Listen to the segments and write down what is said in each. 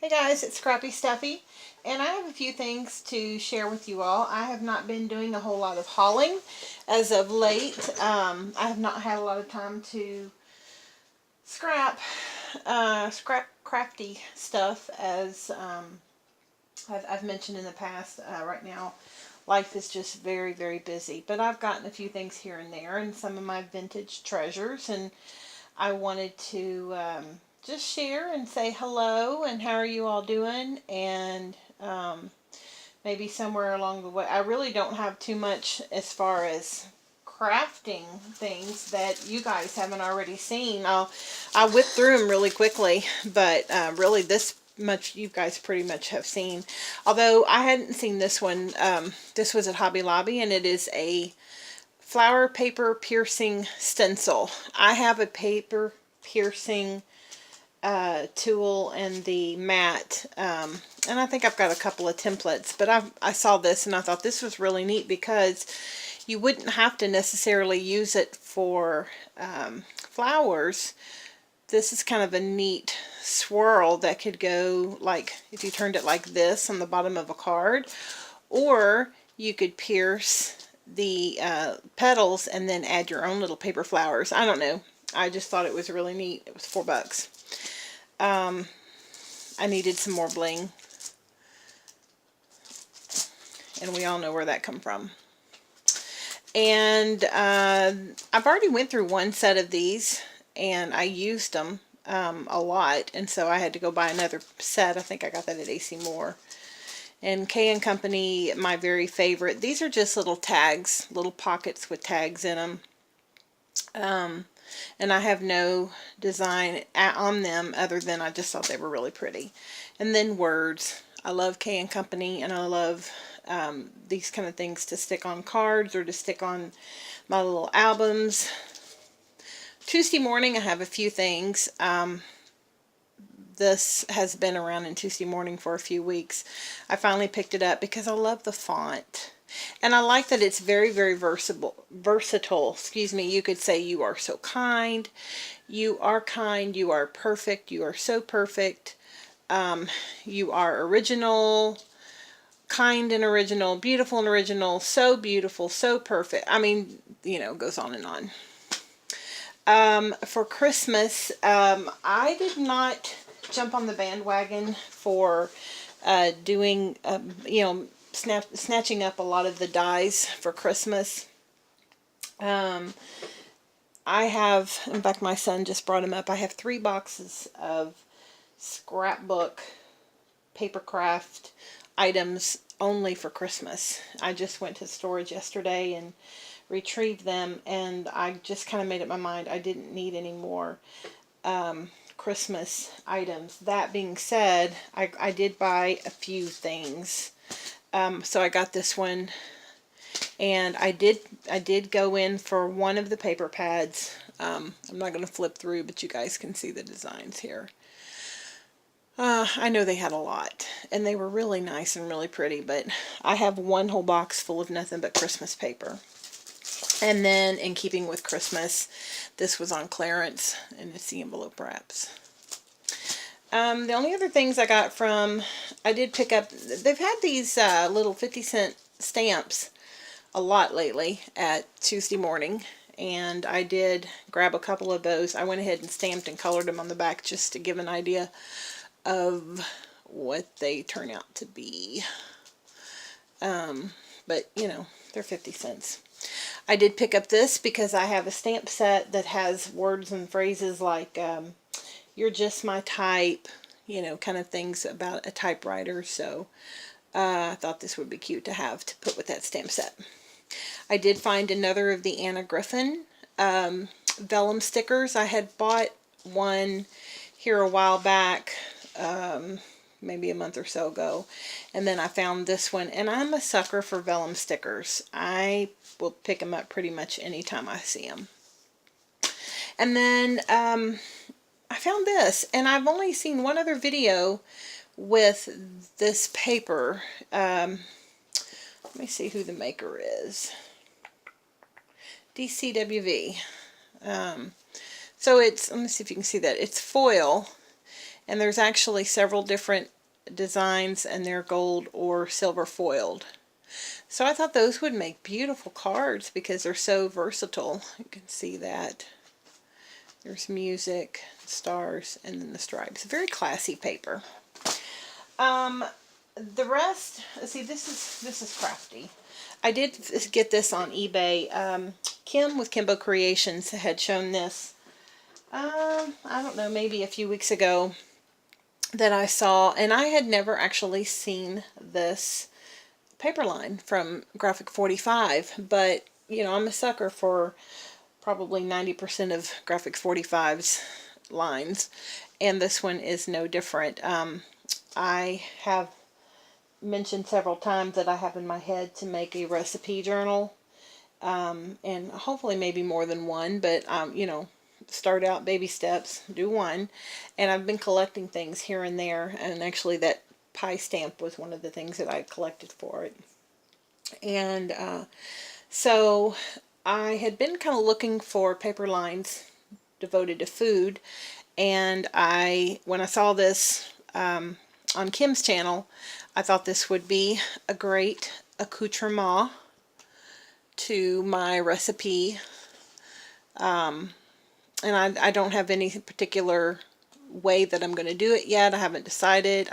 Hey guys, it's Scrappy Stuffy, and I have a few things to share with you all. I have not been doing a whole lot of hauling as of late. I have not had a lot of time to scrap crafty stuff, as I've mentioned in the past. Right now, life is just very, very busy, but I've gotten a few things here and there, and some of my vintage treasures, and I wanted to just share and say hello and how are you all doing, and maybe somewhere along the way. I really don't have too much as far as crafting things that you guys haven't already seen. I'll whip through them really quickly, but really this much you guys pretty much have seen. Although I hadn't seen this one. This was at Hobby Lobby, and it is a flower paper piercing stencil. I have a paper piercing tool and the mat, and I think I've got a couple of templates, but I saw this and I thought this was really neat because you wouldn't have to necessarily use it for flowers. This is kind of a neat swirl that could go, like, if you turned it like this on the bottom of a card, or you could pierce the petals and then add your own little paper flowers. I don't know. I just thought it was really neat. It was $4. I needed some more bling, and we all know where that come from. And I've already went through one set of these, and I used them a lot, and so I had to go buy another set. I think I got that at AC Moore. And K & Company, my very favorite. These are just little tags, little pockets with tags in them. And I have no design on them other than I just thought they were really pretty. And then words. I love K & Company, and I love these kind of things to stick on cards or to stick on my little albums. Tuesday morning I have a few things. This has been around in Tuesday morning for a few weeks. I finally picked it up because I love the font. And I like that it's very, very versatile. Excuse me. You could say you are so kind. You are kind. You are perfect. You are so perfect. You are original. Kind and original. Beautiful and original. So beautiful. So perfect. I mean, you know, it goes on and on. For Christmas, I did not jump on the bandwagon for doing, you know, snatching up a lot of the dies for Christmas. I have, in fact, my son just brought them up. I have 3 boxes of scrapbook papercraft items only for Christmas. I just went to storage yesterday and retrieved them, and I just kind of made up my mind I didn't need any more Christmas items. That being said, I did buy a few things. So I got this one, and I did go in for one of the paper pads. I'm not going to flip through, but you guys can see the designs here. I know they had a lot, and they were really nice and really pretty, but I have one whole box full of nothing but Christmas paper. And then, in keeping with Christmas, this was on clearance, and it's the envelope wraps. The only other things I got from, I did pick up, they've had these little 50-cent stamps a lot lately at Tuesday morning, and I did grab a couple of those. I went ahead and stamped and colored them on the back just to give an idea of what they turn out to be. But, you know, they're 50 cents. I did pick up this because I have a stamp set that has words and phrases like, you're just my type, you know, kind of things about a typewriter. So I thought this would be cute to have to put with that stamp set. I did find another of the Anna Griffin vellum stickers. I had bought one here a while back, maybe a month or so ago, and then I found this one, and I'm a sucker for vellum stickers. I will pick them up pretty much anytime I see them. And then I found this, and I've only seen one other video with this paper. Let me see who the maker is. DCWV. So it's, let me see if you can see that. It's foil, and there's actually several different designs, and they're gold or silver foiled. So I thought those would make beautiful cards because they're so versatile. You can see that. There's music, stars, and then the stripes. Very classy paper. The rest, see, this is crafty. I did get this on eBay. Kim with Kimbo Creations had shown this, I don't know, maybe a few weeks ago that I saw, and I had never actually seen this paper line from Graphic 45, but, you know, I'm a sucker for probably 90% of Graphic 45's lines, and this one is no different. I have mentioned several times that I have in my head to make a recipe journal, and hopefully maybe more than one, but you know, start out baby steps, do one. And I've been collecting things here and there, and actually that pie stamp was one of the things that I collected for it. And so I had been kind of looking for paper lines devoted to food, and when I saw this on Kim's channel, I thought this would be a great accoutrement to my recipe. And I don't have any particular way that I'm going to do it yet. I haven't decided.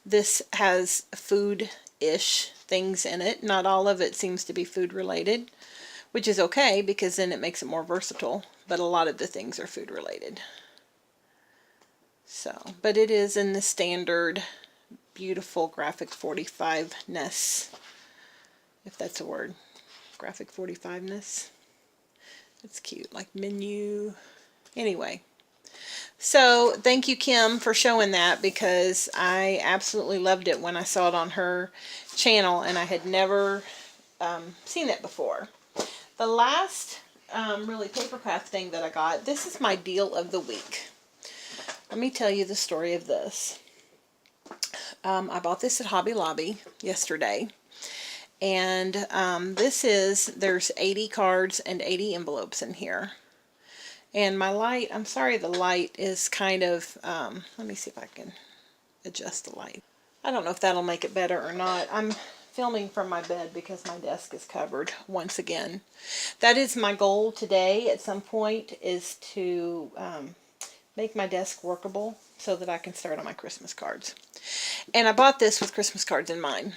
This has food-ish things in it. Not all of it seems to be food related, which is okay because then it makes it more versatile. But a lot of the things are food related. So, but it is in the standard beautiful Graphic 45-ness, if that's a word. Graphic 45-ness. It's cute, like menu. Anyway, so thank you, Kim, for showing that, because I absolutely loved it when I saw it on her channel, and I had never seen it before. The last really paper craft thing that I got, this is my deal of the week. Let me tell you the story of this. I bought this at Hobby Lobby yesterday, and there's 80 cards and 80 envelopes in here. And my light, I'm sorry, the light is kind of, let me see if I can adjust the light. I don't know if that'll make it better or not. I'm filming from my bed because my desk is covered once again. That is my goal today at some point, is to make my desk workable so that I can start on my Christmas cards. And I bought this with Christmas cards in mind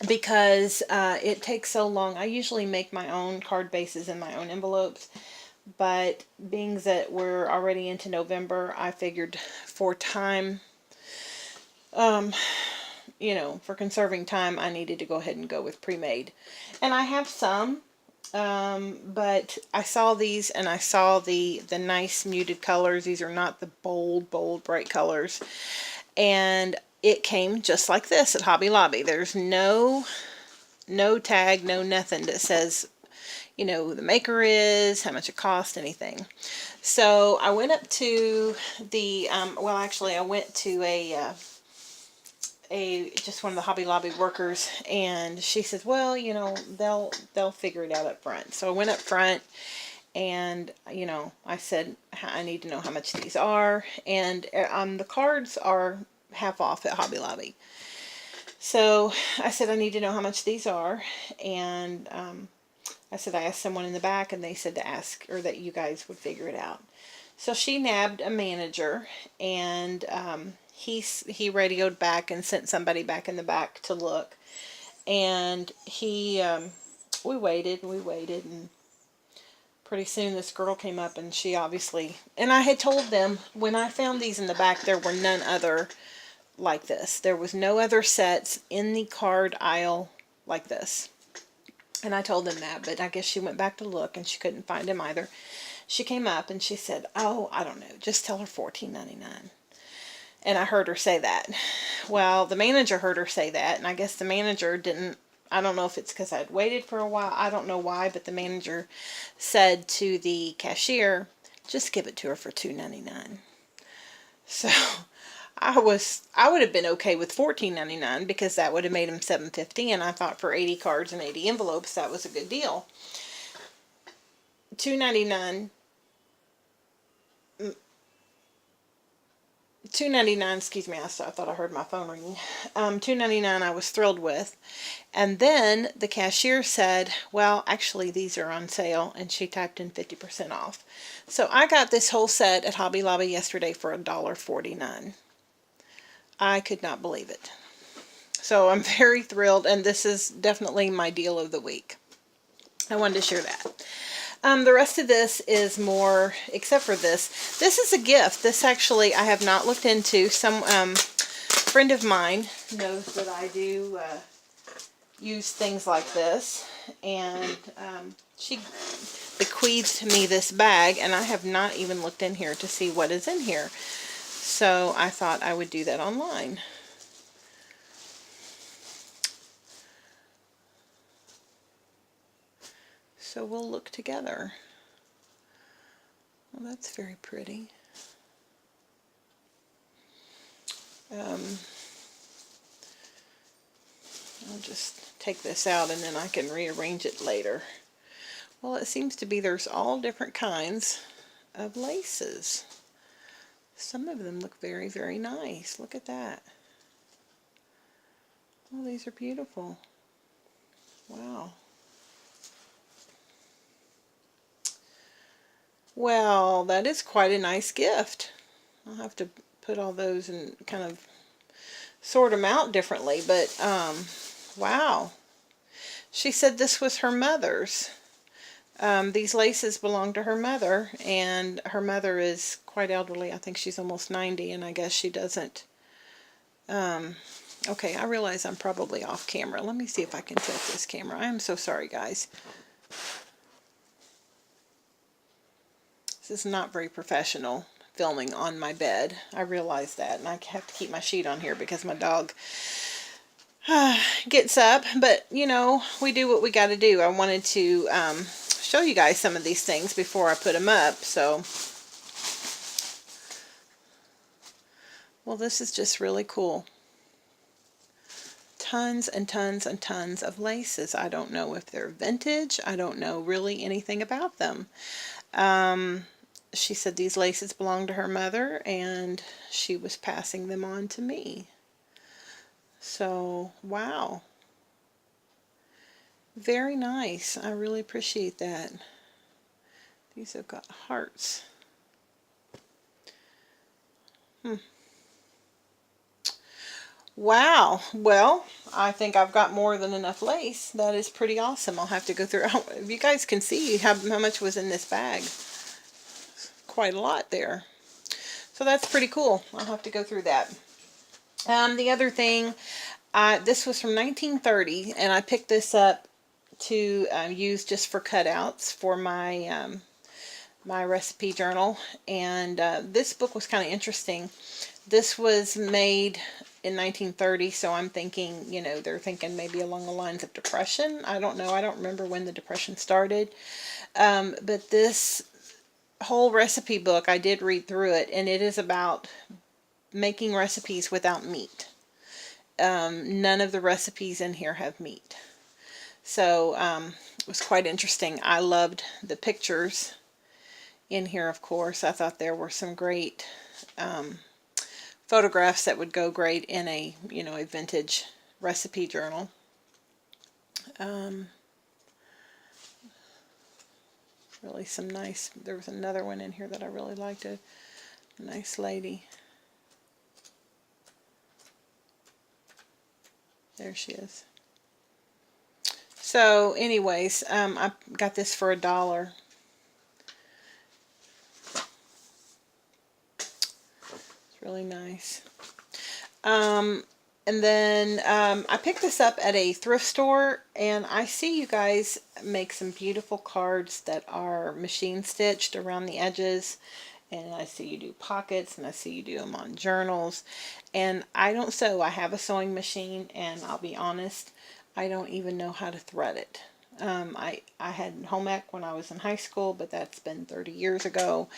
because it takes so long. I usually make my own card bases and my own envelopes, but being that we're already into November, I figured for time, you know, for conserving time, I needed to go ahead and go with pre-made. And I have some, but I saw these, and I saw the nice muted colors. These are not the bold, bright colors. And it came just like this at Hobby Lobby. There's no tag, no nothing that says, you know, who the maker is, how much it cost, anything. So I went up to the, well, actually I went to just one of the Hobby Lobby workers, and she says, well, you know, they'll figure it out up front. So I went up front, and, you know, I said, I need to know how much these are, and the cards are half off at Hobby Lobby. So I said, I need to know how much these are, and I said, I asked someone in the back, and they said to ask, or that you guys would figure it out. So she nabbed a manager, and he radioed back and sent somebody back in the back to look. And we waited, and pretty soon this girl came up, and she obviously, and I had told them when I found these in the back, there were none other like this. There was no other sets in the card aisle like this. And I told them that, but I guess she went back to look, and she couldn't find them either. She came up, and she said, oh, I don't know, just tell her $14.99. And I heard her say that. Well, the manager heard her say that, and I guess the manager didn't, I don't know if it's because I'd waited for a while, I don't know why, but the manager said to the cashier, just give it to her for $2.99. So I would have been okay with $14.99 because that would have made them $7.50, and I thought for 80 cards and 80 envelopes that was a good deal. $2.99 $2.99, excuse me, I thought I heard my phone ringing. $2.99 I was thrilled with. And then the cashier said, well, actually these are on sale, and she typed in 50% off. So I got this whole set at Hobby Lobby yesterday for $1.49. I could not believe it. So I'm very thrilled, and this is definitely my deal of the week. I wanted to share that. The rest of this is more, except for this. This is a gift. This actually I have not looked into. Some friend of mine knows that I do use things like this, and she bequeathed me this bag, and I have not even looked in here to see what is in here. So I thought I would do that online. So we'll look together. Well, that's very pretty. I'll just take this out and then I can rearrange it later. Well, it seems to be there's all different kinds of laces. Some of them look very, very nice. Look at that. Oh, these are beautiful. Wow. Well, that is quite a nice gift. I'll have to put all those and kind of sort them out differently, but wow. She said this was her mother's. These laces belong to her mother, and her mother is quite elderly. I think she's almost 90, and I guess she doesn't. Okay, I realize I'm probably off camera. Let me see if I can tilt this camera. I am so sorry, guys. This is not very professional filming on my bed. I realize that, and I have to keep my sheet on here because my dog gets up. But, you know, we do what we got to do. I wanted to show you guys some of these things before I put them up. So, well, this is just really cool. Tons and tons and tons of laces. I don't know if they're vintage. I don't know really anything about them. She said these laces belong to her mother, and she was passing them on to me. So, wow. Very nice. I really appreciate that. These have got hearts. Wow. Well, I think I've got more than enough lace. That is pretty awesome. I'll have to go through. If you guys can see how much was in this bag. Quite a lot there. So that's pretty cool. I'll have to go through that. The other thing, this was from 1930, and I picked this up to use just for cutouts for my my recipe journal. And this book was kind of interesting. This was made in 1930, so I'm thinking, you know, they're thinking maybe along the lines of Depression. I don't know. I don't remember when the Depression started. But this whole recipe book, I did read through it, and it is about making recipes without meat. None of the recipes in here have meat. So it was quite interesting. I loved the pictures in here, of course. I thought there were some great photographs that would go great in a, you know, a vintage recipe journal. Really some nice, there was another one in here that I really liked, a nice lady. There she is. So anyways, I got this for $1. It's really nice. And then I picked this up at a thrift store, and I see you guys make some beautiful cards that are machine stitched around the edges, and I see you do pockets, and I see you do them on journals. And I don't sew. I have a sewing machine, and I'll be honest, I don't even know how to thread it. I had home ec when I was in high school, but that's been 30 years ago,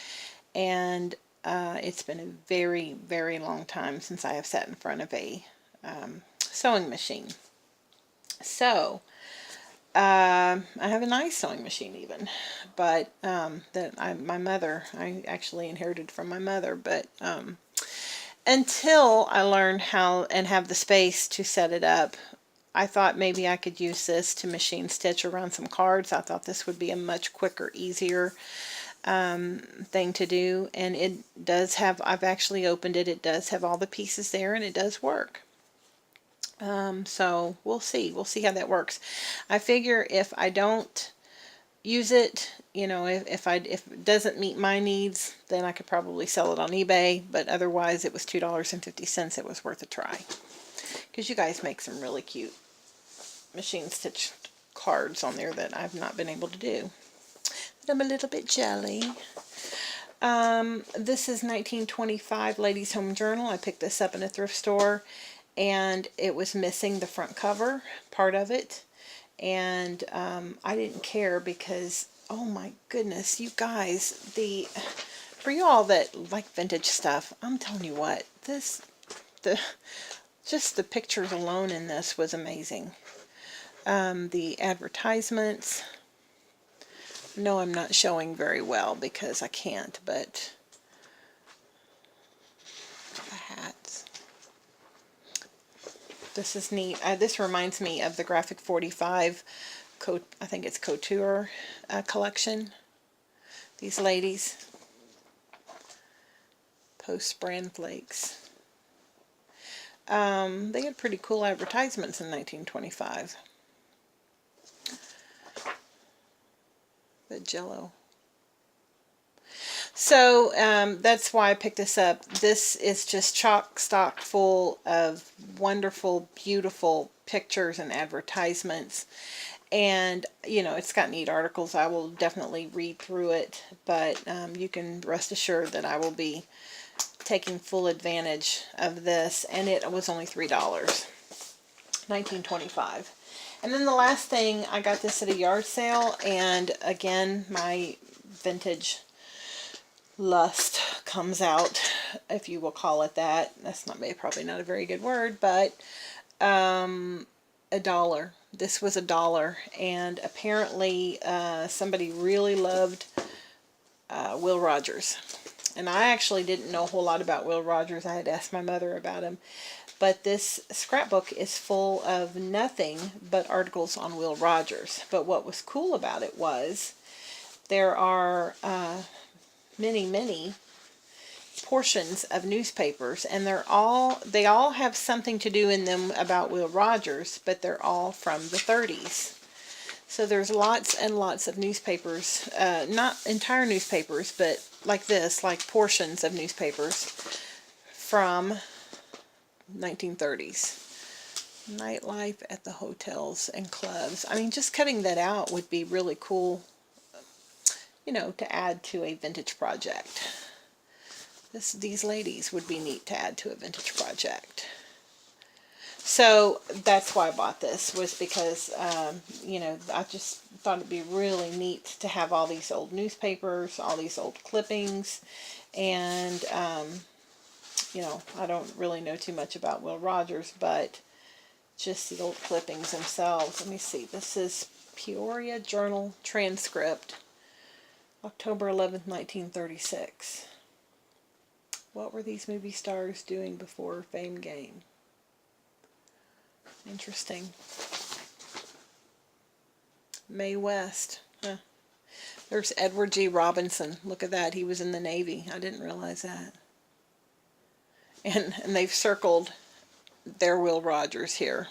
and it's been a very, very long time since I have sat in front of a sewing machine. So I have a nice sewing machine even, but my mother, I actually inherited from my mother, but until I learned how and have the space to set it up, I thought maybe I could use this to machine stitch around some cards. I thought this would be a much quicker, easier thing to do. And it does have, I've actually opened it, it does have all the pieces there, and it does work. So we'll see how that works. I figure if I don't use it, you know, if it doesn't meet my needs, then I could probably sell it on eBay, but otherwise it was $2.50. It was worth a try, because you guys make some really cute machine stitch cards on there that I've not been able to do. But I'm a little bit jelly. This is 1925 Ladies Home Journal. I picked this up in a thrift store, and it was missing the front cover part of it, and I didn't care because, oh my goodness, you guys, for you all that like vintage stuff, I'm telling you what, just the pictures alone in this was amazing. The advertisements, no, I'm not showing very well because I can't, but the hats. This is neat. This reminds me of the Graphic 45, I think it's Couture collection. These ladies. Post brand flakes. They had pretty cool advertisements in 1925. The Jello. So that's why I picked this up. This is just chock stock full of wonderful, beautiful pictures and advertisements. And, you know, it's got neat articles. I will definitely read through it, but you can rest assured that I will be taking full advantage of this. And it was only $3, $19.25. And then the last thing, I got this at a yard sale, and again, my vintage lust comes out, if you will call it that. That's probably not a very good word, but $1. This was $1, and apparently somebody really loved Will Rogers. And I actually didn't know a whole lot about Will Rogers. I had asked my mother about him. But this scrapbook is full of nothing but articles on Will Rogers. But what was cool about it was there are many portions of newspapers, and they all have something to do in them about Will Rogers, but they're all from the 30s. So there's lots and lots of newspapers, not entire newspapers, but like this, like portions of newspapers from 1930s. Nightlife at the hotels and clubs. I mean, just cutting that out would be really cool, you know, to add to a vintage project. These ladies would be neat to add to a vintage project. So that's why I bought this, was because, you know, I just thought it'd be really neat to have all these old newspapers, all these old clippings, and, you know, I don't really know too much about Will Rogers, but just the old clippings themselves. Let me see. This is Peoria Journal transcript, October 11th, 1936. What were these movie stars doing before Fame Game? Interesting. Mae West. Huh. There's Edward G. Robinson. Look at that. He was in the Navy. I didn't realize that. And they've circled their Will Rogers here.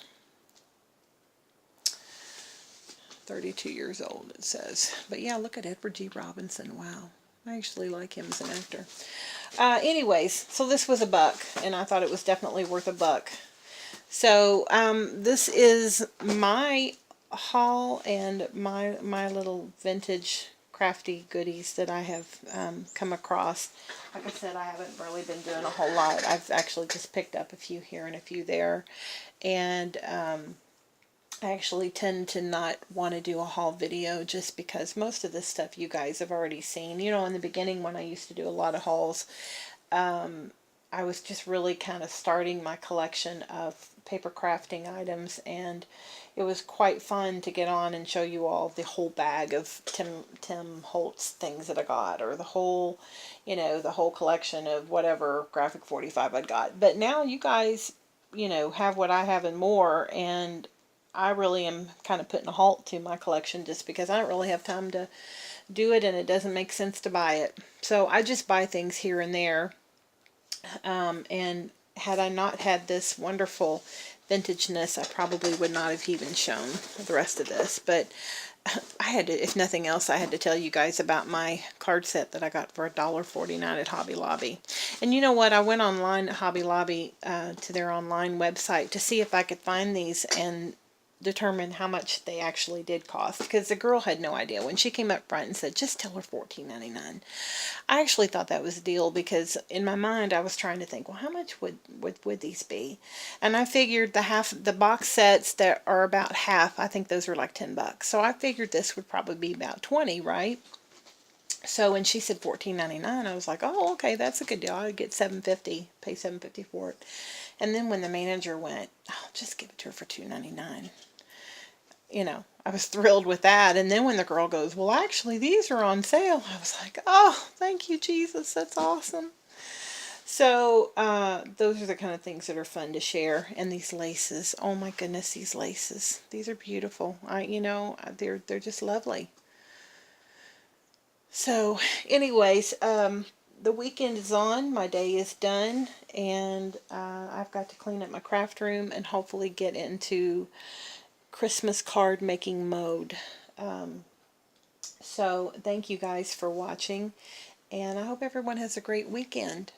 32 years old, it says. But yeah, look at Edward G. Robinson. Wow. I actually like him as an actor. Anyways, so this was $1, and I thought it was definitely worth $1. So this is my haul and my little vintage crafty goodies that I have come across. Like I said, I haven't really been doing a whole lot. I've actually just picked up a few here and a few there, and I actually tend to not want to do a haul video just because most of this stuff you guys have already seen. You know, in the beginning when I used to do a lot of hauls, I was just really kind of starting my collection of paper crafting items, and it was quite fun to get on and show you all the whole bag of Tim Holtz things that I got, or the whole, the whole collection of whatever graphic 45 I'd got. But now you guys, have what I have and more, and I really am kind of putting a halt to my collection just because I don't really have time to do it, and it doesn't make sense to buy it. So I just buy things here and there. And had I not had this wonderful vintageness, I probably would not have even shown the rest of this. But I had to, if nothing else, I had to tell you guys about my card set that I got for $1.49 at Hobby Lobby. And you know what? I went online at Hobby Lobby to their online website to see if I could find these and determine how much they actually did cost, because the girl had no idea. When she came up front and said, just tell her $14.99, I actually thought that was a deal, because in my mind I was trying to think, well, how much would these be? And I figured the box sets that are about half, I think those are like $10. So I figured this would probably be about 20, right? So when she said $14.99, I was like, oh, okay, that's a good deal. I'd get $7.50, pay $7.50 for it. And then when the manager went, oh, just give it to her for $2.99. I was thrilled with that. And then when the girl goes, well, actually, these are on sale, I was like, oh, thank you, Jesus. That's awesome. So those are the kind of things that are fun to share. And these laces, oh my goodness, these laces, these are beautiful. They're just lovely. So anyways, the weekend is on, my day is done, and I've got to clean up my craft room and hopefully get into Christmas card making mode. So thank you guys for watching, and I hope everyone has a great weekend.